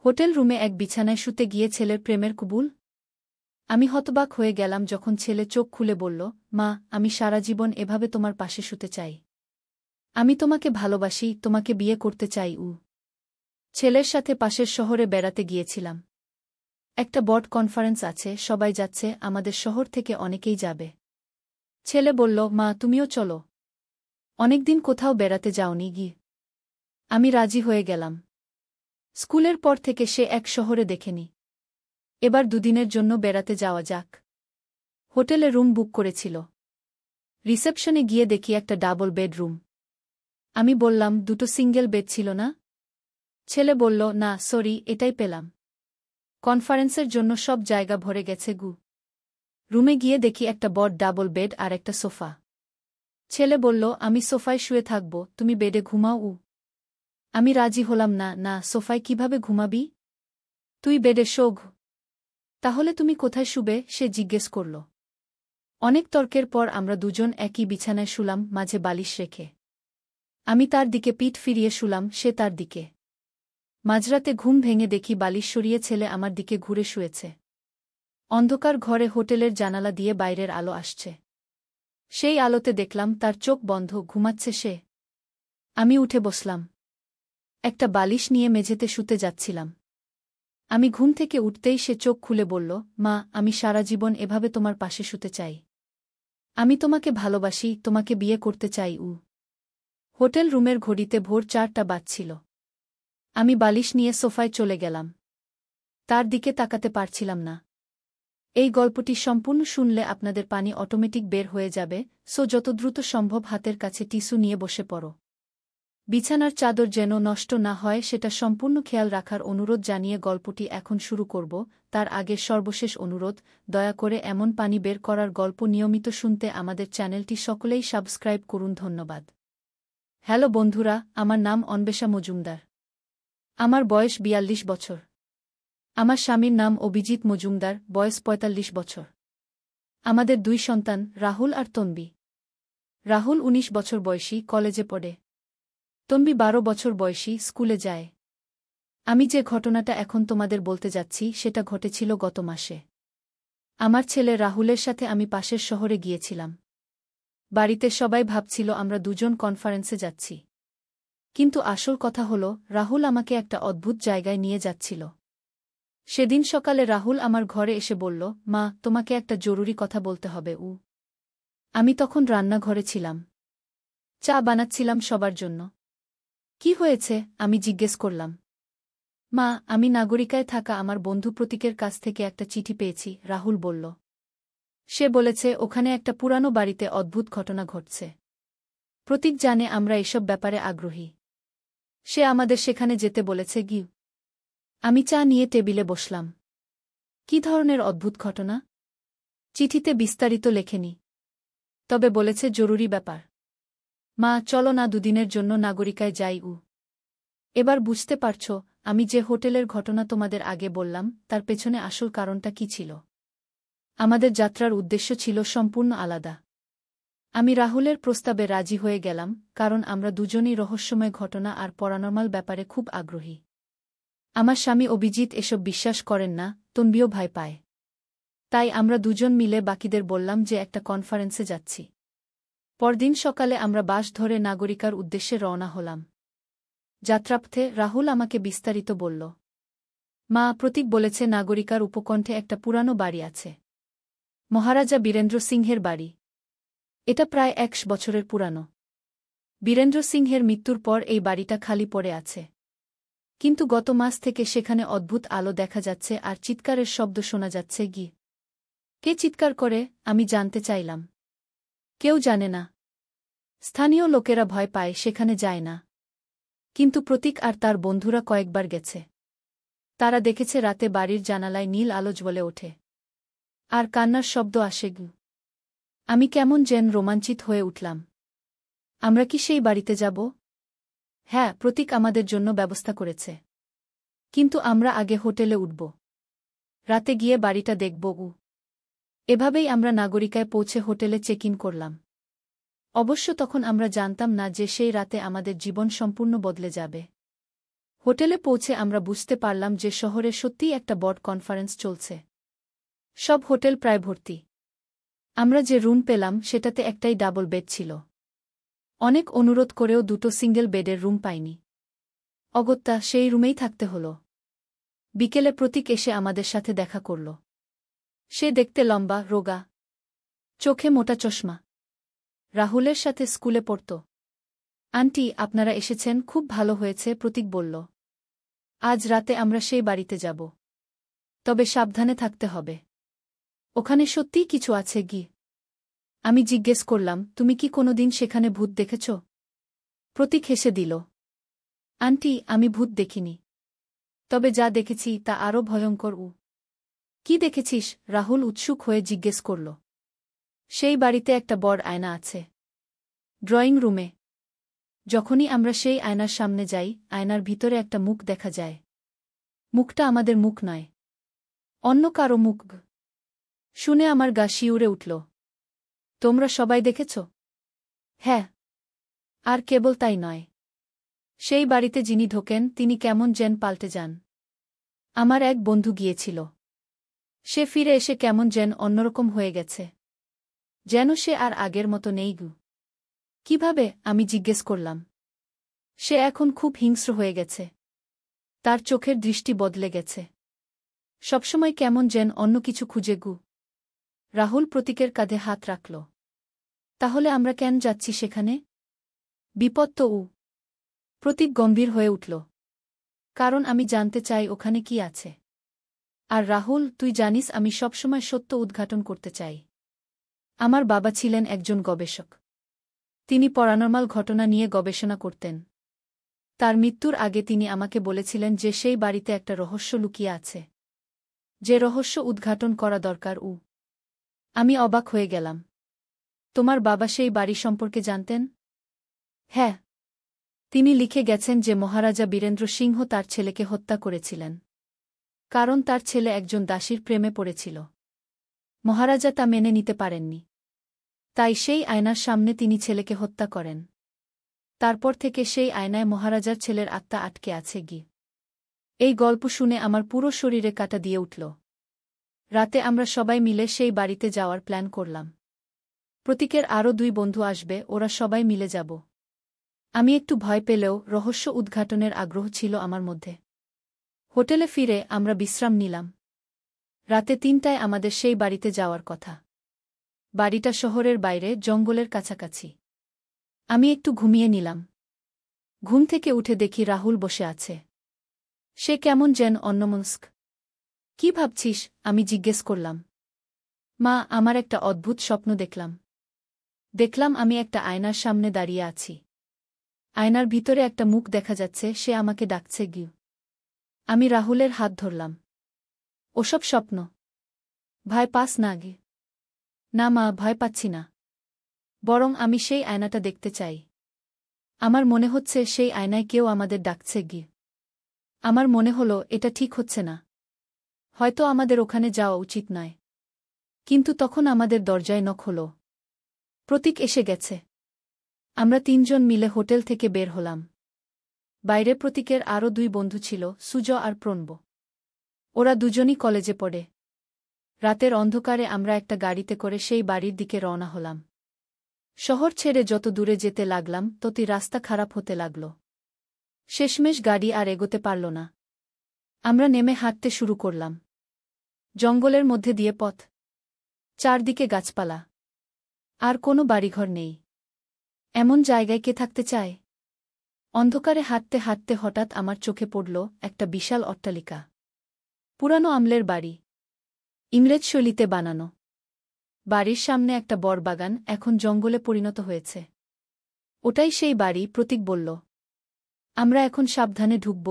Hotel রুমে এক বিছানায় শুতে গিয়ে ছেলের প্রেমের কবুল। আমি হতবাক হয়ে গেলাম যখন ছেলে চোখ খুলে বলল, মা, আমি সারা জীবন এভাবে তোমার পাশে শুতে চাই। আমি তোমাকে ভালোবাসি, তোমাকে বিয়ে করতে চাই। ছেলের সাথে পাশের শহরে বেড়াতে গিয়েছিলাম। একটা বড় কনফারেন্স আছে, সবাই যাচ্ছে, আমাদের শহর থেকে অনেকেই যাবে। ছেলে বলল, মা, তুমিও চলো। অনেকদিন কোথাও বেড়াতে যাওনি গি। আমি রাজি হয়ে গেলাম। স্কুলের পর থেকে সে এক শহরে দেখেনি। এবার দুদিনের জন্য বেড়াতে যাওয়া যাক। হোটেলে রুম বুক করেছিল। রিসেপশনে গিয়ে দেখি একটা ডাবল বেডরুম। আমি বললাম, দুটো সিঙ্গেল বেড ছিল না? ছেলে বলল, না সরি, এটাই পেলাম। কনফারেন্সের জন্য সব জায়গা ভরে গেছে গু। রুমে গিয়ে দেখি একটা বড় ডাবল বেড আর একটা সোফা। ছেলে বলল, আমি সোফায় শুয়ে থাকব, তুমি বেডে ঘুমাও। আমি রাজি হলাম না। না, সোফায় কিভাবে ঘুমাবি? তুই বেডে শোঘ। তাহলে তুমি কোথায় শুবে? সে জিজ্ঞেস করল। অনেক তর্কের পর আমরা দুজন একই বিছানায় শুলাম, মাঝে বালিশ রেখে। আমি তার দিকে পিঠ ফিরিয়ে শুলাম, সে তার দিকে। মাঝরাতে ঘুম ভেঙে দেখি বালিশ সরিয়ে ছেলে আমার দিকে ঘুরে শুয়েছে। অন্ধকার ঘরে হোটেলের জানালা দিয়ে বাইরের আলো আসছে। সেই আলোতে দেখলাম তার চোখ বন্ধ, ঘুমাচ্ছে সে। আমি উঠে বসলাম। একটা বালিশ নিয়ে মেঝেতে শুতে যাচ্ছিলাম। আমি ঘুম থেকে উঠতেই সে চোখ খুলে বলল, মা, আমি সারা জীবন এভাবে তোমার পাশে শুতে চাই। আমি তোমাকে ভালোবাসি, তোমাকে বিয়ে করতে চাই। হোটেল রুমের ঘড়িতে ভোর 4টা বাজছিল। আমি বালিশ নিয়ে সোফায় চলে গেলাম। তার দিকে তাকাতে পারছিলাম না। এই গল্পটি সম্পূর্ণ শুনলে আপনাদের পানি অটোমেটিক বের হয়ে যাবে, সো যত দ্রুত সম্ভব হাতের কাছে টিস্যু নিয়ে বসে পড়ো। বিছানার চাদর যেন নষ্ট না হয় সেটা সম্পূর্ণ খেয়াল রাখার অনুরোধ জানিয়ে গল্পটি এখন শুরু করব। তার আগে সর্বশেষ অনুরোধ, দয়া করে এমন পানি বের করার গল্প নিয়মিত শুনতে আমাদের চ্যানেলটি সকলেই সাবস্ক্রাইব করুন। ধন্যবাদ। হ্যালো বন্ধুরা, আমার নাম অন্বেষা মজুমদার। আমার বয়স 42 বছর। আমার স্বামীর নাম অভিজিৎ মজুমদার, বয়স 45 বছর। আমাদের 2 সন্তান, রাহুল আর তন্বী। রাহুল 19 বছর বয়সী, কলেজে পড়ে। তন্বী 12 বছর বয়সী, স্কুলে যায়। আমি যে ঘটনাটা এখন তোমাদের বলতে যাচ্ছি সেটা ঘটেছিল গত মাসে। আমার ছেলে রাহুলের সাথে আমি পাশের শহরে গিয়েছিলাম। বাড়িতে সবাই ভাবছিল আমরা দুজন কনফারেন্সে যাচ্ছি। কিন্তু আসল কথা হলো, রাহুল আমাকে একটা অদ্ভুত জায়গায় নিয়ে যাচ্ছিল। সেদিন সকালে রাহুল আমার ঘরে এসে বলল, মা, তোমাকে একটা জরুরি কথা বলতে হবে। আমি তখন রান্নাঘরে ছিলাম। চা বানাচ্ছিলাম সবার জন্য। কি হয়েছে? আমি জিজ্ঞেস করলাম। মা, আমি নাগরিকায় থাকা আমার বন্ধু প্রতীকের কাছ থেকে একটা চিঠি পেয়েছি, রাহুল বলল। সে বলেছে ওখানে একটা পুরানো বাড়িতে অদ্ভুত ঘটনা ঘটছে। প্রতীক জানে আমরা এসব ব্যাপারে আগ্রহী। সে আমাদের সেখানে যেতে বলেছে। গিয়ে আমি চা নিয়ে টেবিলে বসলাম। কি ধরনের অদ্ভুত ঘটনা? চিঠিতে বিস্তারিত লেখেনি, তবে বলেছে জরুরি ব্যাপার। মা, চলো না দুদিনের জন্য নাগরিকায় যাই। এবার বুঝতে পারছ আমি যে হোটেলের ঘটনা তোমাদের আগে বললাম তার পেছনে আসল কারণটা কি ছিল। আমাদের যাত্রার উদ্দেশ্য ছিল সম্পূর্ণ আলাদা। আমি রাহুলের প্রস্তাবে রাজি হয়ে গেলাম, কারণ আমরা দুজনেই রহস্যময় ঘটনা আর প্যারানরমাল ব্যাপারে খুব আগ্রহী। আমার স্বামী অভিজিৎ এসব বিশ্বাস করেন না, তন্বীও ভয় পায়। তাই আমরা দুজন মিলে বাকিদের বললাম যে একটা কনফারেন্সে যাচ্ছি। পরদিন সকালে আমরা বাস ধরে নাগরিকার উদ্দেশ্যে রওনা হলাম। যাত্রাপথে রাহুল আমাকে বিস্তারিত বলল। মা, প্রতীক বলেছে নাগরিকার উপকণ্ঠে একটা পুরানো বাড়ি আছে। মহারাজা বীরেন্দ্র সিংহের বাড়ি। এটা প্রায় 100 বছরের পুরানো। বীরেন্দ্র সিংহের মৃত্যুর পর এই বাড়িটা খালি পড়ে আছে। কিন্তু গত মাস থেকে সেখানে অদ্ভুত আলো দেখা যাচ্ছে আর চিৎকারের শব্দ শোনা যাচ্ছে। কে চিৎকার করে? আমি জানতে চাইলাম। কেউ জানে না। স্থানীয় লোকেরা ভয় পায়, সেখানে যায় না। কিন্তু প্রতীক আর তার বন্ধুরা কয়েকবার গেছে। তারা দেখেছে রাতে বাড়ির জানালায় নীল আলো জ্বলে ওঠে আর কান্নার শব্দ আসে। আমি কেমন যেন রোমাঞ্চিত হয়ে উঠলাম। আমরা কি সেই বাড়িতে যাব? হ্যাঁ, প্রতীক আমাদের জন্য ব্যবস্থা করেছে। কিন্তু আমরা আগে হোটেলে উঠব। রাতে গিয়ে বাড়িটা দেখব। এভাবেই আমরা নাগরিকায় পৌঁছে হোটেলে চেক ইন করলাম। অবশ্য তখন আমরা জানতাম না যে সেই রাতে আমাদের জীবন সম্পূর্ণ বদলে যাবে। হোটেলে পৌঁছে আমরা বুঝতে পারলাম যে শহরে সত্যিই একটা বড় কনফারেন্স চলছে। সব হোটেল প্রায় ভর্তি। আমরা যে রুম পেলাম সেটাতে একটাই ডাবল বেড ছিল। অনেক অনুরোধ করেও দুটো সিঙ্গেল বেডের রুম পাইনি। অগত্যা সেই রুমেই থাকতে হল। বিকেলে প্রতীক এসে আমাদের সাথে দেখা করল। সে দেখতে লম্বা, রোগা, চোখে মোটা চশমা। রাহুলের সাথে স্কুলে পড়ত। আন্টি, আপনারা এসেছেন, খুব ভালো হয়েছে, প্রতীক বলল। আজ রাতে আমরা সেই বাড়িতে যাব। তবে সাবধানে থাকতে হবে। ওখানে সত্যিই কিছু আছে কি? আমি জিজ্ঞেস করলাম, তুমি কি কোনোদিন সেখানে ভূত দেখেছ? প্রতীক হেসে দিল। আন্টি, আমি ভূত দেখিনি। তবে যা দেখেছি তা আরও ভয়ঙ্কর। কি দেখেছিস? রাহুল উৎসুক হয়ে জিজ্ঞেস করল। সেই বাড়িতে একটা বড় আয়না আছে, ড্রয়িং রুমে। যখনই আমরা সেই আয়নার সামনে যাই, আয়নার ভিতরে একটা মুখ দেখা যায়। মুখটা আমাদের মুখ নয়, অন্য কারো মুখ। শুনে আমার গা শিউরে উঠল। তোমরা সবাই দেখেছ? হ্যাঁ। আর কেবল তাই নয়, সেই বাড়িতে যিনি ঢোকেন তিনি কেমন যেন পাল্টে যান। আমার এক বন্ধু গিয়েছিল। সে ফিরে এসে কেমন যেন অন্যরকম হয়ে গেছে, যেন সে আর আগের মতো নেই। কিভাবে? আমি জিজ্ঞেস করলাম। সে এখন খুব হিংস্র হয়ে গেছে। তার চোখের দৃষ্টি বদলে গেছে। সবসময় কেমন যেন অন্য কিছু খুঁজে। রাহুল প্রতীকের কাঁধে হাত রাখল। তাহলে আমরা কেন যাচ্ছি সেখানে? বিপদ তো। প্রতীক গম্ভীর হয়ে উঠল। কারণ আমি জানতে চাই ওখানে কি আছে। আর রাহুল, তুই জানিস আমি সবসময় সত্য উদ্ঘাটন করতে চাই। আমার বাবা ছিলেন একজন গবেষক। তিনি প্যারানরমাল ঘটনা নিয়ে গবেষণা করতেন। তার মৃত্যুর আগে তিনি আমাকে বলেছিলেন যে সেই বাড়িতে একটা রহস্য লুকিয়ে আছে, যে রহস্য উদ্ঘাটন করা দরকার। আমি অবাক হয়ে গেলাম। তোমার বাবা সেই বাড়ি সম্পর্কে জানতেন? হ্যাঁ। তিনি লিখে গেছেন যে মহারাজা বীরেন্দ্র সিংহ তার ছেলেকে হত্যা করেছিলেন, কারণ তার ছেলে একজন দাসীর প্রেমে পড়েছিল। মহারাজা তা মেনে নিতে পারেননি। তাই সেই আয়নার সামনে তিনি ছেলেকে হত্যা করেন। তারপর থেকে সেই আয়নায় মহারাজার ছেলের আত্মা আটকে আছে। এই গল্প শুনে আমার পুরো শরীরে কাঁটা দিয়ে উঠল। রাতে আমরা সবাই মিলে সেই বাড়িতে যাওয়ার প্ল্যান করলাম। প্রতীকের আরও 2 বন্ধু আসবে, ওরা সবাই মিলে যাব। আমি একটু ভয় পেলেও রহস্য উদ্ঘাটনের আগ্রহ ছিল আমার মধ্যে। হোটেলে ফিরে আমরা বিশ্রাম নিলাম। রাতে 3টায় আমাদের সেই বাড়িতে যাওয়ার কথা। বাড়িটা শহরের বাইরে, জঙ্গলের কাছাকাছি। আমি একটু ঘুমিয়ে নিলাম। ঘুম থেকে উঠে দেখি রাহুল বসে আছে। সে কেমন যেন অন্যমনস্ক। কি ভাবছিস? আমি জিজ্ঞেস করলাম। মা, আমার একটা অদ্ভুত স্বপ্ন দেখলাম আমি একটা আয়নার সামনে দাঁড়িয়ে আছি। আয়নার ভিতরে একটা মুখ দেখা যাচ্ছে, সে আমাকে ডাকছে। আমি রাহুলের হাত ধরলাম। ওসব স্বপ্ন। ভয় পাস না? না মা, ভয় পাচ্ছি না। বরং আমি সেই আয়নাটা দেখতে চাই। আমার মনে হচ্ছে সেই আয়নায় কেউ আমাদের ডাকছে। আমার মনে হলো এটা ঠিক হচ্ছে না। হয়তো আমাদের ওখানে যাওয়া উচিত নয়। কিন্তু তখন আমাদের দরজায় নক হলো। প্রতীক এসে গেছে। আমরা 3 জন মিলে হোটেল থেকে বের হলাম। বাইরে প্রতীকের আরও 2 বন্ধু ছিল, সুজ আর প্রণব। ওরা দুজনই কলেজে পড়ে। রাতের অন্ধকারে আমরা একটা গাড়িতে করে সেই বাড়ির দিকে রওনা হলাম। শহর ছেড়ে যত দূরে যেতে লাগলাম ততই রাস্তা খারাপ হতে লাগল। শেষমেশ গাড়ি আর এগোতে পারল না। আমরা নেমে হাঁটতে শুরু করলাম। জঙ্গলের মধ্যে দিয়ে পথ, চারদিকে গাছপালা, আর কোনো বাড়িঘর নেই। এমন জায়গায় কে থাকতে চায়? অন্ধকারে হাঁটতে হাঁটতে হঠাৎ আমার চোখে পড়ল একটা বিশাল অট্টালিকা। পুরানো আমলের বাড়ি, ইংরেজ শৈলীতে বানানো। বাড়ির সামনে একটা বড় বাগান, এখন জঙ্গলে পরিণত হয়েছে। ওটাই সেই বাড়ি, প্রতীক বলল। আমরা এখন সাবধানে ঢুকব।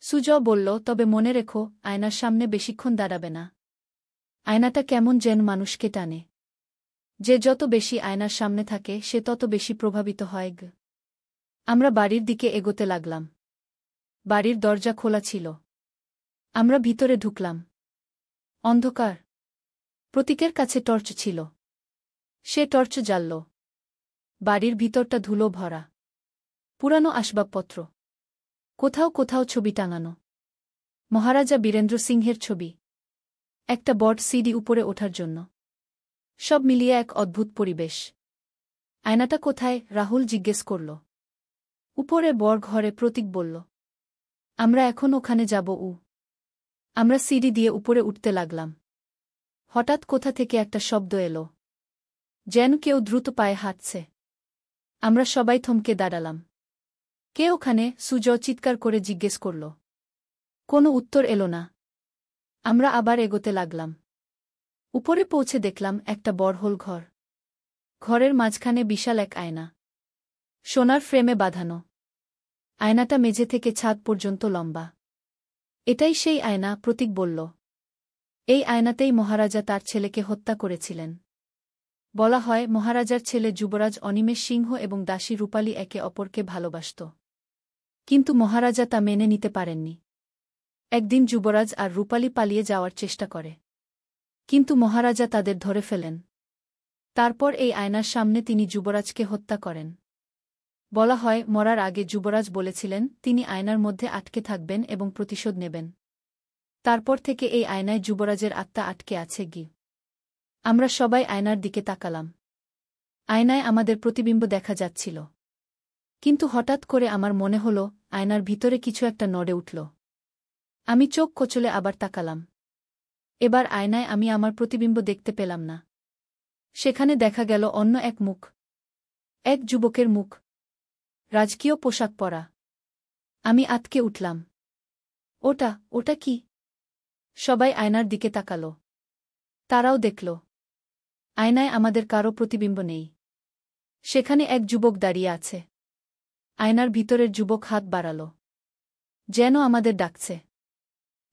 সুজ বলল, তবে মনে রেখো, আয়নার সামনে বেশিক্ষণ দাঁড়াবে না। আয়নাটা কেমন যেন মানুষকে টানে। যে যত বেশি আয়নার সামনে থাকে সে তত বেশি প্রভাবিত হয়। আমরা বাড়ির দিকে এগোতে লাগলাম। বাড়ির দরজা খোলা ছিল। আমরা ভিতরে ঢুকলাম। অন্ধকার। প্রতীকের কাছে টর্চ ছিল। সে টর্চ জ্বালল। বাড়ির ভিতরটা ধুলো ভরা। পুরানো আসবাবপত্র, কোথাও কোথাও ছবি টাঙানো। মহারাজা বীরেন্দ্র সিংহের ছবি। একটা বট সিঁড়ি উপরে ওঠার জন্য। সব মিলিয়ে এক অদ্ভুত পরিবেশ। আয়নাটা কোথায়? রাহুল জিজ্ঞেস করল। উপরে বর ঘরে, প্রতীক বলল। আমরা এখন ওখানে যাব। আমরা সিঁড়ি দিয়ে উপরে উঠতে লাগলাম। হঠাৎ কোথা থেকে একটা শব্দ এলো, যেন কেউ দ্রুত পায়ে হাঁটছে। আমরা সবাই থমকে দাঁড়ালাম। কে ওখানে? সুজয় চিৎকার করে জিজ্ঞেস করল। কোনো উত্তর এলো না। আমরা আবার এগোতে লাগলাম। উপরে পৌঁছে দেখলাম একটা বড়হোল ঘর। ঘরের মাঝখানে বিশাল এক আয়না, সোনার ফ্রেমে বাঁধানো। আয়নাটা মেঝে থেকে ছাদ পর্যন্ত লম্বা। এটাই সেই আয়না, প্রতীক বলল। এই আয়নাতেই মহারাজা তার ছেলেকে হত্যা করেছিলেন। বলা হয় মহারাজার ছেলে যুবরাজ অনিমেষ সিংহ এবং দাসী রূপালী একে অপরকে ভালোবাসত। কিন্তু মহারাজা তা মেনে নিতে পারেননি। একদিন যুবরাজ আর রূপালী পালিয়ে যাওয়ার চেষ্টা করে, কিন্তু মহারাজা তাদের ধরে ফেলেন। তারপর এই আয়নার সামনে তিনি যুবরাজকে হত্যা করেন। বলা হয় মরার আগে যুবরাজ বলেছিলেন তিনি আয়নার মধ্যে আটকে থাকবেন এবং প্রতিশোধ নেবেন। তারপর থেকে এই আয়নায় যুবরাজের আত্মা আটকে আছে। আমরা সবাই আয়নার দিকে তাকালাম। আয়নায় আমাদের প্রতিবিম্ব দেখা যাচ্ছিল। কিন্তু হঠাৎ করে আমার মনে হল আয়নার ভিতরে কিছু একটা নড়ে উঠল। আমি চোখ কচলে আবার তাকালাম। এবার আয়নায় আমি আমার প্রতিবিম্ব দেখতে পেলাম না। সেখানে দেখা গেল অন্য এক মুখ। এক যুবকের মুখ, রাজকীয় পোশাক পরা। আমি আঁতকে উঠলাম। ওটা কি? সবাই আয়নার দিকে তাকাল। তারাও দেখল আয়নায় আমাদের কারও প্রতিবিম্ব নেই। সেখানে এক যুবক দাঁড়িয়ে আছে। আয়নার ভিতরের যুবক হাত বাড়াল, যেন আমাদের ডাকছে।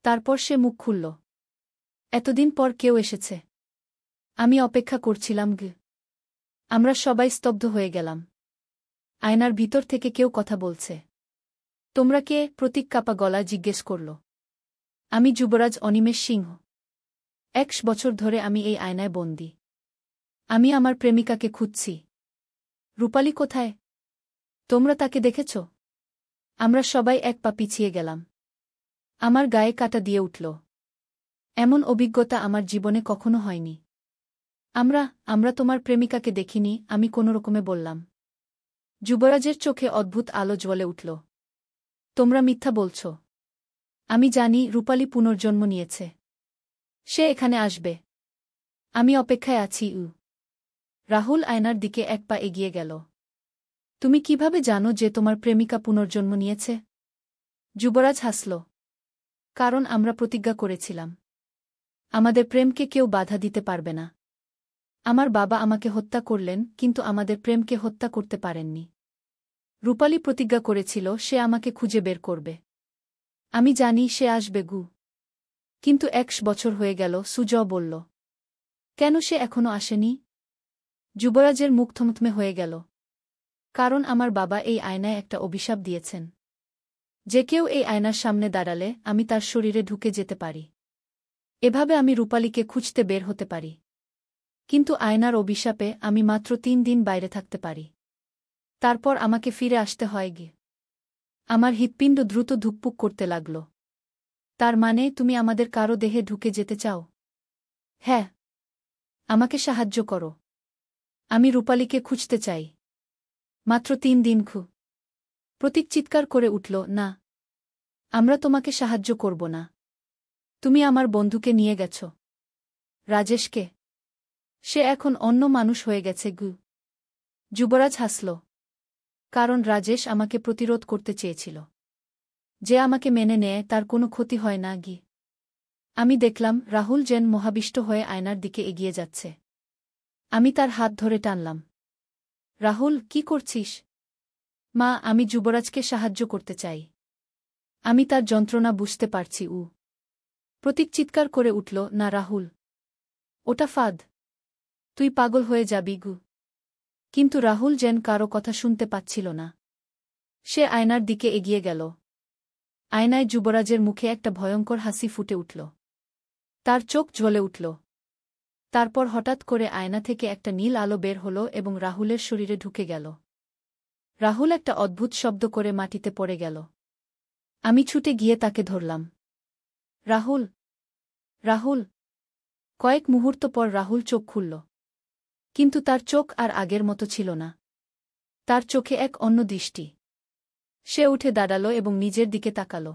তারপর সে মুখ খুলল। এতদিন পর কেউ এসেছে। আমি অপেক্ষা করছিলাম। আমরা সবাই স্তব্ধ হয়ে গেলাম। আয়নার ভিতর থেকে কেউ কথা বলছে। তোমরা কে? প্রতীক কাপা গলা জিজ্ঞেস করল। আমি যুবরাজ অনিমেষ সিংহ। 1 বছর ধরে আমি এই আয়নায় বন্দী। আমি আমার প্রেমিকাকে খুঁজছি। রূপালী কোথায়? তোমরা তাকে দেখেছ? আমরা সবাই এক পা পিছিয়ে গেলাম। আমার গায়ে কাঁটা দিয়ে উঠল। এমন অভিজ্ঞতা আমার জীবনে কখনো হয়নি। আমরা তোমার প্রেমিকাকে দেখিনি, আমি কোনোরকমে বললাম। যুবরাজের চোখে অদ্ভুত আলো জ্বলে উঠল। তোমরা মিথ্যা বলছ। আমি জানি রূপালী পুনর্জন্ম নিয়েছে। সে এখানে আসবে। আমি অপেক্ষায় আছি। রাহুল আয়নার দিকে এক পা এগিয়ে গেল। তুমি কিভাবে জানো যে তোমার প্রেমিকা পুনর্জন্ম নিয়েছে? যুবরাজ হাসল। কারণ আমরা প্রতিজ্ঞা করেছিলাম আমাদের প্রেমকে কেউ বাধা দিতে পারবে না। আমার বাবা আমাকে হত্যা করলেন, কিন্তু আমাদের প্রেমকে হত্যা করতে পারেননি। রূপালী প্রতিজ্ঞা করেছিল সে আমাকে খুঁজে বের করবে। আমি জানি সে আসবে। কিন্তু 1 বছর হয়ে গেল, সুজয় বলল। কেন সে এখনো আসেনি? যুবরাজের মুখ থমথমে হয়ে গেল। কারণ আমার বাবা এই আয়নায় একটা অভিশাপ দিয়েছেন। যে কেউ এই আয়নার সামনে দাঁড়ালে আমি তার শরীরে ঢুকে যেতে পারি। এভাবে আমি রূপালীকে খুঁজতে বের হতে পারি। কিন্তু আয়নার অভিশাপে আমি মাত্র 3 দিন বাইরে থাকতে পারি। তারপর আমাকে ফিরে আসতে হয়। আমার হৃৎপিণ্ড দ্রুত ধুকপুক করতে লাগল। তার মানে তুমি আমাদের কারো দেহে ঢুকে যেতে চাও? হ্যাঁ। আমাকে সাহায্য করো। আমি রূপালীকে খুঁজতে চাই। মাত্র 3 দিন। প্রতীক চিৎকার করে উঠল, না, আমরা তোমাকে সাহায্য করব না। তুমি আমার বন্ধুকে নিয়ে গেছ। রাজেশকে। সে এখন অন্য মানুষ হয়ে গেছে। যুবরাজ হাসল। কারণ রাজেশ আমাকে প্রতিরোধ করতে চেয়েছিল। যে আমাকে মেনে নেয় তার কোনো ক্ষতি হয় না। আমি দেখলাম রাহুল যেন মোহাবিষ্ট হয়ে আয়নার দিকে এগিয়ে যাচ্ছে। আমি তার হাত ধরে টানলাম। রাহুল, কি করছিস? মা, আমি যুবরাজকে সাহায্য করতে চাই। আমি তার যন্ত্রণা বুঝতে পারছি। প্রতীক চিৎকার করে উঠল, না রাহুল, ওটা ফাঁদ। তুই পাগল হয়ে যাবি। কিন্তু রাহুল যেন কারো কথা শুনতে পাচ্ছিল না। সে আয়নার দিকে এগিয়ে গেল। আয়নায় যুবরাজের মুখে একটা ভয়ঙ্কর হাসি ফুটে উঠল। তার চোখ জ্বলে উঠল। তারপর হঠাৎ করে আয়না থেকে একটা নীল আলো বের হল এবং রাহুলের শরীরে ঢুকে গেল। রাহুল একটা অদ্ভুত শব্দ করে মাটিতে পড়ে গেল। আমি ছুটে গিয়ে তাকে ধরলাম। রাহুল! রাহুল! কয়েক মুহূর্ত পর রাহুল চোখ খুলল। কিন্তু তার চোখ আর আগের মতো ছিল না। তার চোখে এক অন্য দৃষ্টি। সে উঠে দাঁড়াল এবং নিজের দিকে তাকাল।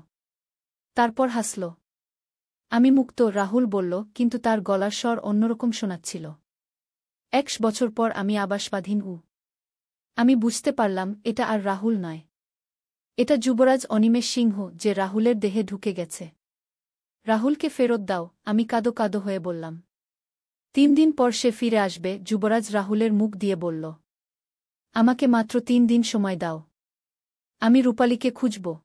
তারপর হাসল। আমি মুক্ত, রাহুল বলল, কিন্তু তার গলার স্বর অন্যরকম শোনাচ্ছিল। ১ বছর পর আমি আবার স্বাধীন। আমি বুঝতে পারলাম এটা আর রাহুল নয়। এটা যুবরাজ অনিমেষ সিংহ, যে রাহুলের দেহে ঢুকে গেছে। রাহুলকে ফেরত দাও, আমি কাঁদো কাঁদো হয়ে বললাম। ৩ দিন পর সে ফিরে আসবে, যুবরাজ রাহুলের মুখ দিয়ে বলল। আমাকে মাত্র ৩ দিন সময় দাও। আমি রূপালীকে খুঁজব।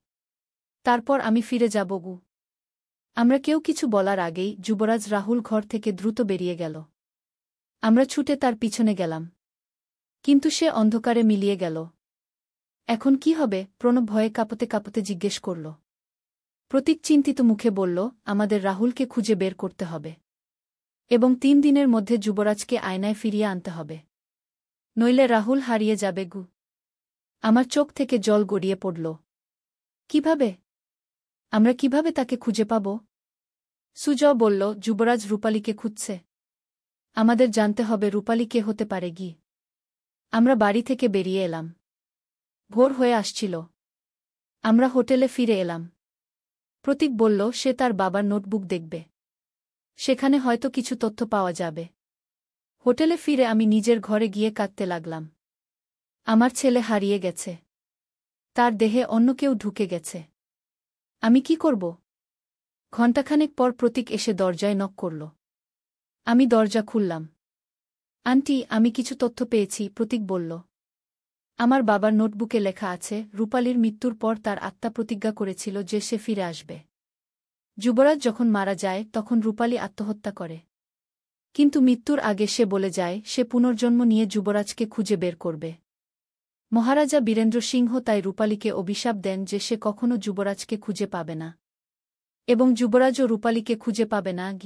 তারপর আমি ফিরে যাব। আমরা কেউ কিছু বলার আগেই যুবরাজ রাহুল ঘর থেকে দ্রুত বেরিয়ে গেল। আমরা ছুটে তার পিছনে গেলাম। কিন্তু সে অন্ধকারে মিলিয়ে গেল। এখন কি হবে? প্রণব ভয়ে কাঁপতে কাঁপতে জিজ্ঞেস করল। প্রতীক চিন্তিত মুখে বলল, আমাদের রাহুলকে খুঁজে বের করতে হবে। এবং ৩ দিনের মধ্যে যুবরাজকে আয়নায় ফিরিয়ে আনতে হবে। নইলে রাহুল হারিয়ে যাবে। আমার চোখ থেকে জল গড়িয়ে পড়ল। কিভাবে? আমরা কিভাবে তাকে খুঁজে পাব? সুজয় বলল, যুবরাজ রূপালীকে খুঁজছে। আমাদের জানতে হবে রূপালী কে হতে পারে। আমরা বাড়ি থেকে বেরিয়ে এলাম। ভোর হয়ে আসছিল। আমরা হোটেলে ফিরে এলাম। প্রতীক বলল সে তার বাবার নোটবুক দেখবে। সেখানে হয়তো কিছু তথ্য পাওয়া যাবে। হোটেলে ফিরে আমি নিজের ঘরে গিয়ে কাঁদতে লাগলাম। আমার ছেলে হারিয়ে গেছে। তার দেহে অন্য কেউ ঢুকে গেছে। আমি কি করব? ঘণ্টাখানেক পর প্রতীক এসে দরজায় নক করল। আমি দরজা খুললাম। আন্টি, আমি কিছু তথ্য পেয়েছি, প্রতীক বলল। আমার বাবার নোটবুকে লেখা আছে, রূপালীর মৃত্যুর পর তার আত্মা প্রতিজ্ঞা করেছিল যে সে ফিরে আসবে। যুবরাজ যখন মারা যায় তখন রূপালী আত্মহত্যা করে। কিন্তু মৃত্যুর আগে সে বলে যায় সে পুনর্জন্ম নিয়ে যুবরাজকে খুঁজে বের করবে। মহারাজা বীরেন্দ্র সিংহ তাই রূপালীকে অভিশাপ দেন যে সে কখনো যুবরাজকে খুঁজে পাবে না। এবং যুবরাজও রূপালীকে খুঁজে পাবে না।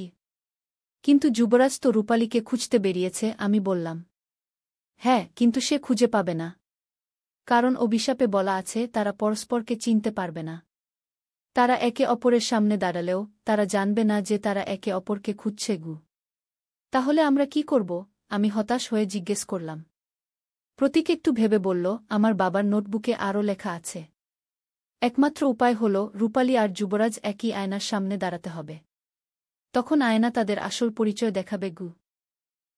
কিন্তু যুবরাজ তো রূপালীকে খুঁজতে বেরিয়েছে, আমি বললাম। হ্যাঁ, কিন্তু সে খুঁজে পাবে না। কারণ অভিশাপে বলা আছে তারা পরস্পরকে চিনতে পারবে না। তারা একে অপরের সামনে দাঁড়ালেও তারা জানবে না যে তারা একে অপরকে খুঁজছে। তাহলে আমরা কি করব? আমি হতাশ হয়ে জিজ্ঞেস করলাম। প্রতীক একটু ভেবে বলল, আমার বাবার নোটবুকে আরও লেখা আছে। একমাত্র উপায় হল রূপালী আর যুবরাজ একই আয়নার সামনে দাঁড়াতে হবে। তখন আয়না তাদের আসল পরিচয় দেখাবে।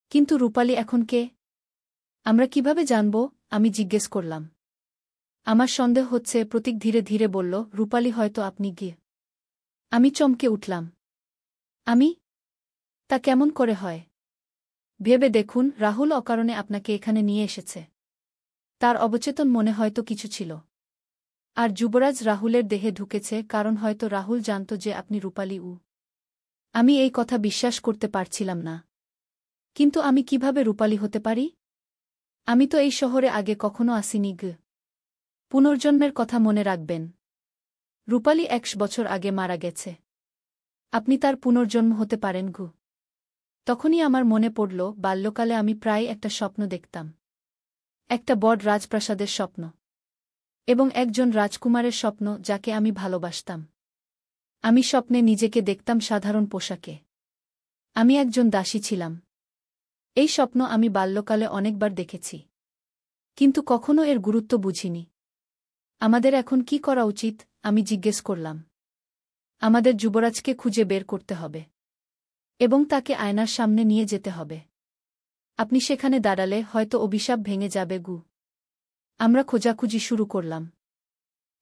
কিন্তু রূপালী এখন কে? আমরা কিভাবে জানব? আমি জিজ্ঞেস করলাম। আমার সন্দেহ হচ্ছে, প্রতীক ধীরে ধীরে বলল, রূপালী হয়তো আপনি। আমি চমকে উঠলাম। আমি? তা কেমন করে হয়? ভেবে দেখুন, রাহুল অকারণে আপনাকে এখানে নিয়ে এসেছে। তার অবচেতন মনে হয়তো কিছু ছিল। আর যুবরাজ রাহুলের দেহে ঢুকেছে কারণ হয়তো রাহুল জানত যে আপনি রূপালী। আমি এই কথা বিশ্বাস করতে পারছিলাম না। কিন্তু আমি কিভাবে রূপালী হতে পারি? আমি তো এই শহরে আগে কখনো আসিনি। পুনর্জন্মের কথা মনে রাখবেন। রূপালী ১ বছর আগে মারা গেছে। আপনি তার পুনর্জন্ম হতে পারেন। তখনই আমার মনে পড়ল, বাল্যকালে আমি প্রায় একটা স্বপ্ন দেখতাম। একটা বড় রাজপ্রাসাদের স্বপ্ন। এবং একজন রাজকুমারের স্বপ্ন যাকে আমি ভালোবাসতাম। আমি স্বপ্নে নিজেকে দেখতাম সাধারণ পোশাকে। আমি একজন দাসী ছিলাম। এই স্বপ্ন আমি বাল্যকালে অনেকবার দেখেছি। কিন্তু কখনো এর গুরুত্ব বুঝিনি। আমাদের এখন কি করা উচিত? আমি জিজ্ঞেস করলাম। আমাদের যুবরাজকে খুঁজে বের করতে হবে। এবং তাকে আয়নার সামনে নিয়ে যেতে হবে। আপনি সেখানে দাঁড়ালে হয়তো অভিশাপ ভেঙে যাবে। আমরা খোঁজাখুঁজি শুরু করলাম।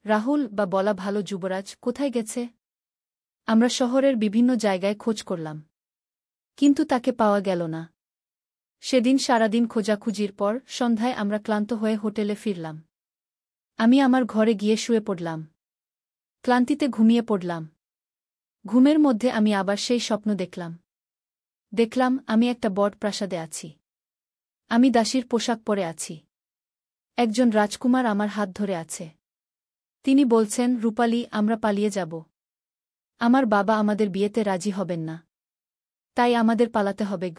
রাহুল, বা বলা ভালো যুবরাজ, কোথায় গেছে? আমরা শহরের বিভিন্ন জায়গায় খোঁজ করলাম। কিন্তু তাকে পাওয়া গেল না। সেদিন সারাদিন খোঁজাখুঁজির পর সন্ধ্যায় আমরা ক্লান্ত হয়ে হোটেলে ফিরলাম। আমি আমার ঘরে গিয়ে শুয়ে পড়লাম। ক্লান্তিতে ঘুমিয়ে পড়লাম। ঘুমের মধ্যে আমি আবার সেই স্বপ্ন দেখলাম। দেখলাম আমি একটা বড় প্রাসাদে আছি। আমি দাসীর পোশাক পরে আছি। একজন রাজকুমার আমার হাত ধরে আছে। তিনি বলছেন, রূপালী, আমরা পালিয়ে যাব। আমার বাবা আমাদের বিয়েতে রাজি হবেন না। তাই আমাদের পালাতে হবে।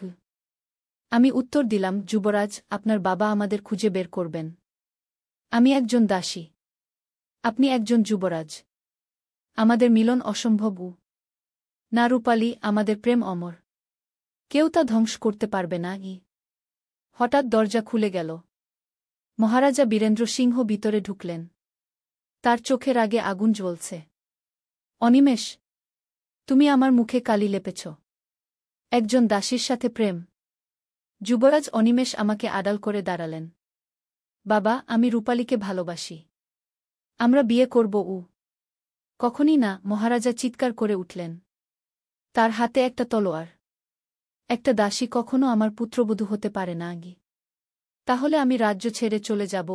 আমি উত্তর দিলাম, যুবরাজ, আপনার বাবা আমাদের খুঁজে বের করবেন। আমি একজন দাসী। আপনি একজন যুবরাজ। আমাদের মিলন অসম্ভব। না রূপালী, আমাদের প্রেম অমর। কেউ তা ধ্বংস করতে পারবে না। হঠাৎ দরজা খুলে গেল। মহারাজা বীরেন্দ্র সিংহ ভিতরে ঢুকলেন। তার চোখের আগে আগুন জ্বলছে। অনিমেষ, তুমি আমার মুখে কালি লেপেছ। একজন দাসীর সাথে প্রেম! যুবরাজ অনিমেষ আমাকে আড়াল করে দাঁড়ালেন। বাবা, আমি রূপালীকে ভালোবাসি। আমরা বিয়ে করব। কখনই না! মহারাজা চিৎকার করে উঠলেন। তার হাতে একটা তলোয়ার। একটা দাসী কখনো আমার পুত্রবধূ হতে পারে না। তাহলে আমি রাজ্য ছেড়ে চলে যাব।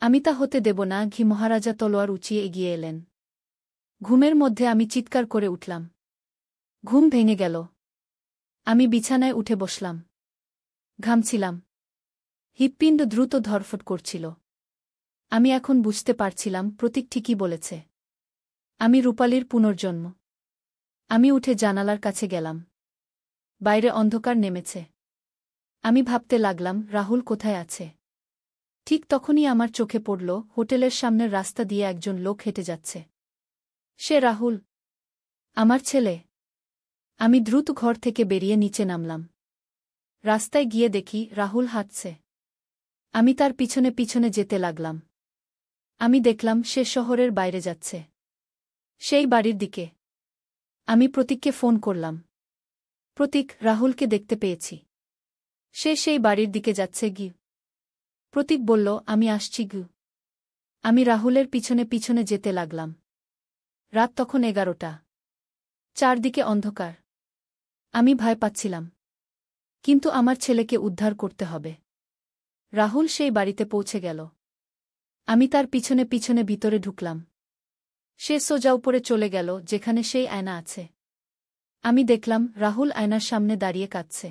আমি তা হতে দেব না। মহারাজা তলোয়ার উঁচিয়ে এগিয়ে এলেন। ঘুমের মধ্যে আমি চিৎকার করে উঠলাম। ঘুম ভেঙে গেল। আমি বিছানায় উঠে বসলাম। ঘামছিলাম। হৃৎপিণ্ড দ্রুত ধরফট করছিল। আমি এখন বুঝতে পারছিলাম প্রতীক ঠিকই বলেছে। আমি রূপালীর পুনর্জন্ম। আমি উঠে জানালার কাছে গেলাম। বাইরে অন্ধকার নেমেছে। আমি ভাবতে লাগলাম, রাহুল কোথায় আছে? ঠিক তখনই আমার চোখে পড়ল, হোটেলের সামনের রাস্তা দিয়ে একজন লোক হেঁটে যাচ্ছে। সে রাহুল, আমার ছেলে। আমি দ্রুত ঘর থেকে বেরিয়ে নিচে নামলাম। রাস্তায় গিয়ে দেখি রাহুল হাঁটছে। আমি তার পিছনে পিছনে যেতে লাগলাম। আমি দেখলাম সে শহরের বাইরে যাচ্ছে, সেই বাড়ির দিকে। আমি প্রতীককে ফোন করলাম। প্রতীক, রাহুলকে দেখতে পেয়েছি। সে সেই বাড়ির দিকে যাচ্ছে। প্রতীক বলল, আমি আসছি। আমি রাহুলের পিছনে পিছনে যেতে লাগলাম। রাত তখন 11টা। চারদিকে অন্ধকার। আমি ভয় পাচ্ছিলাম। কিন্তু আমার ছেলেকে উদ্ধার করতে হবে। রাহুল সেই বাড়িতে পৌঁছে গেল। আমি তার পিছনে পিছনে ভিতরে ঢুকলাম। সে সোজা উপরে চলে গেল, যেখানে সেই আয়না আছে। আমি দেখলাম রাহুল আয়নার সামনে দাঁড়িয়ে কাঁদছে।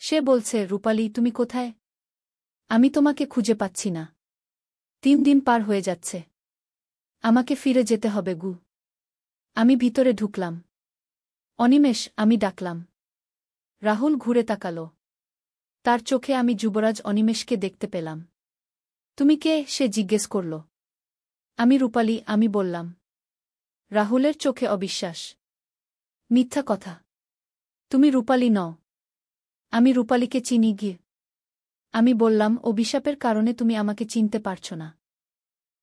সে বলছে, রূপালী, তুমি কোথায়? আমি তোমাকে খুঁজে পাচ্ছি না। 3 দিন পার হয়ে যাচ্ছে। আমাকে ফিরে যেতে হবে। আমি ভিতরে ঢুকলাম। অনিমেষ, আমি ডাকলাম। রাহুল ঘুরে তাকাল। তার চোখে আমি যুবরাজ অনিমেষকে দেখতে পেলাম। তুমি কে? সে জিজ্ঞেস করল। আমি রূপালী, আমি বললাম। রাহুলের চোখে অবিশ্বাস। মিথ্যা কথা! তুমি রূপালী নও। আমি রূপালীকে চিনি। আমি বললাম, অভিশাপের কারণে তুমি আমাকে চিনতে পারছ না।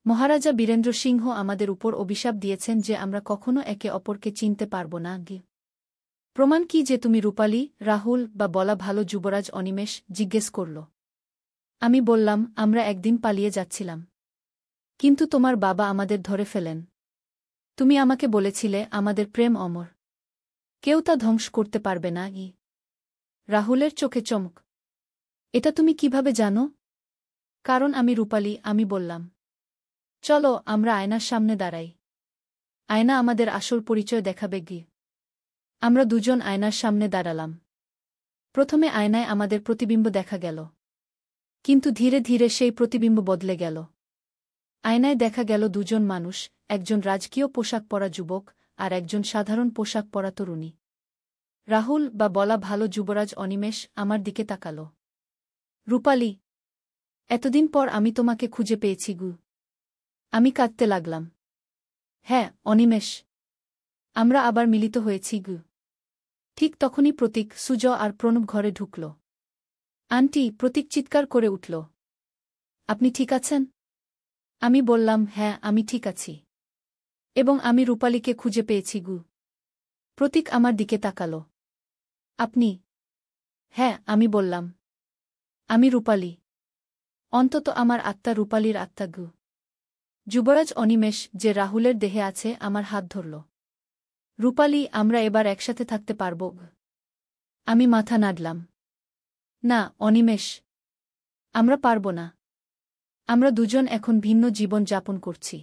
মহারাজা বীরেন্দ্র সিংহ আমাদের উপর অভিশাপ দিয়েছেন যে আমরা কখনো একে অপরকে চিনতে পারব না। প্রমাণ কি যে তুমি রূপালী? রাহুল বা বলা ভালো যুবরাজ অনিমেষ জিজ্ঞেস করল। আমি বললাম, আমরা একদিন পালিয়ে যাচ্ছিলাম। কিন্তু তোমার বাবা আমাদের ধরে ফেলেন। তুমি আমাকে বলেছিলে আমাদের প্রেম অমর। কেউ তা ধ্বংস করতে পারবে না। রাহুলের চোখে চমক। এটা তুমি কিভাবে জানো? কারণ আমি রূপালী, আমি বললাম। চলো আমরা আয়নার সামনে দাঁড়াই। আয়না আমাদের আসল পরিচয় দেখাবে। আমরা দুজন আয়নার সামনে দাঁড়ালাম। প্রথমে আয়নায় আমাদের প্রতিবিম্ব দেখা গেল। কিন্তু ধীরে ধীরে সেই প্রতিবিম্ব বদলে গেল। আয়নায় দেখা গেল দুজন মানুষ, একজন রাজকীয় পোশাক পরা যুবক আর একজন সাধারণ পোশাক পরা তরুণী। রাহুল বা বলা ভালো যুবরাজ অনিমেষ আমার দিকে তাকাল। রূপালী, এতদিন পর আমি তোমাকে খুঁজে পেয়েছি। আমি কাঁদতে লাগলাম। হ্যাঁ, অনিমেষ, আমরা আবার মিলিত হয়েছি। ঠিক তখনই প্রতীক, সুজ আর প্রণব ঘরে ঢুকল। আন্টি, প্রতীক চিৎকার করে উঠল। আপনি ঠিক আছেন? আমি বললাম, হ্যাঁ, আমি ঠিক আছি। এবং আমি রূপালীকে খুঁজে পেয়েছি। প্রতীক আমার দিকে তাকাল। আপনি? হ্যাঁ, আমি বললাম। আমি রূপালী। অন্তত আমার আত্মা রূপালীর আত্মা। যুবরাজ অনিমেষ, যে রাহুলের দেহে আছে, আমার হাত ধরল। রূপালী, আমরা এবার একসাথে থাকতে পারব? আমি মাথা নাড়লাম। না, অনিমেষ, আমরা পারব না। আমরা দুজন এখন ভিন্ন জীবন যাপন করছি।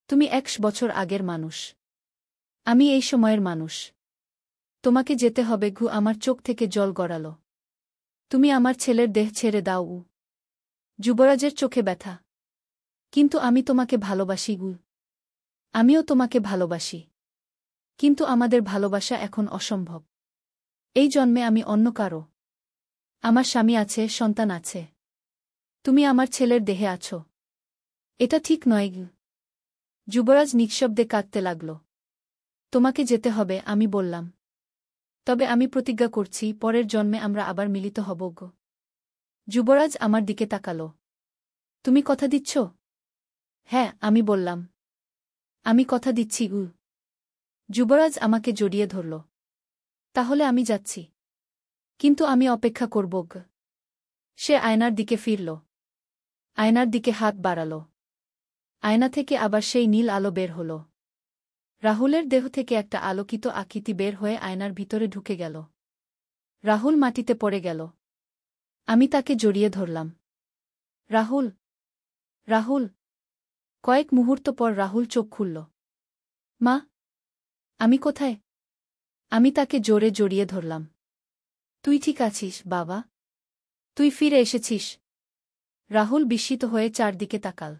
তুমি 100 বছর আগের মানুষ। আমি এই সময়ের মানুষ। তোমাকে যেতে হবে। আমার চোখ থেকে জল গড়াল। তুমি আমার ছেলের দেহ ছেড়ে দাও। যুবরাজের চোখে ব্যথা। কিন্তু আমি তোমাকে ভালোবাসি। আমিও তোমাকে ভালোবাসি। কিন্তু আমাদের ভালোবাসা এখন অসম্ভব। এই জন্মে আমি অন্য কারো। আমার স্বামী আছে, সন্তান আছে। তুমি আমার ছেলের দেহে আছো। এটা ঠিক নয়। যুবরাজ নিঃশব্দে কাঁদতে লাগল। তোমাকে যেতে হবে, আমি বললাম। তবে আমি প্রতিজ্ঞা করছি, পরের জন্মে আমরা আবার মিলিত হব গো। যুবরাজ আমার দিকে তাকাল। তুমি কথা দিচ্ছ? হ্যাঁ, আমি বললাম। আমি কথা দিচ্ছি গু। যুবরাজ আমাকে জড়িয়ে ধরল। তাহলে আমি যাচ্ছি। কিন্তু আমি অপেক্ষা করব গ। সে আয়নার দিকে ফিরল। আয়নার দিকে হাত বাড়াল। আয়না থেকে আবার সেই নীল আলো বের হল। রাহুলের দেহ থেকে একটা আলোকিত আকৃতি বের হয়ে আয়নার ভিতরে ঢুকে গেল। রাহুল মাটিতে পড়ে গেল। আমি তাকে জড়িয়ে ধরলাম। রাহুল, রাহুল। কয়েক মুহূর্ত পর রাহুল চোখ খুলল। মা, আমি কোথায়? আমি তাকে জোরে জড়িয়ে ধরলাম। তুই ঠিক আছিস বাবা? তুই ফিরে এসেছিস? রাহুল বিস্মিত হয়ে চারদিকে তাকাল।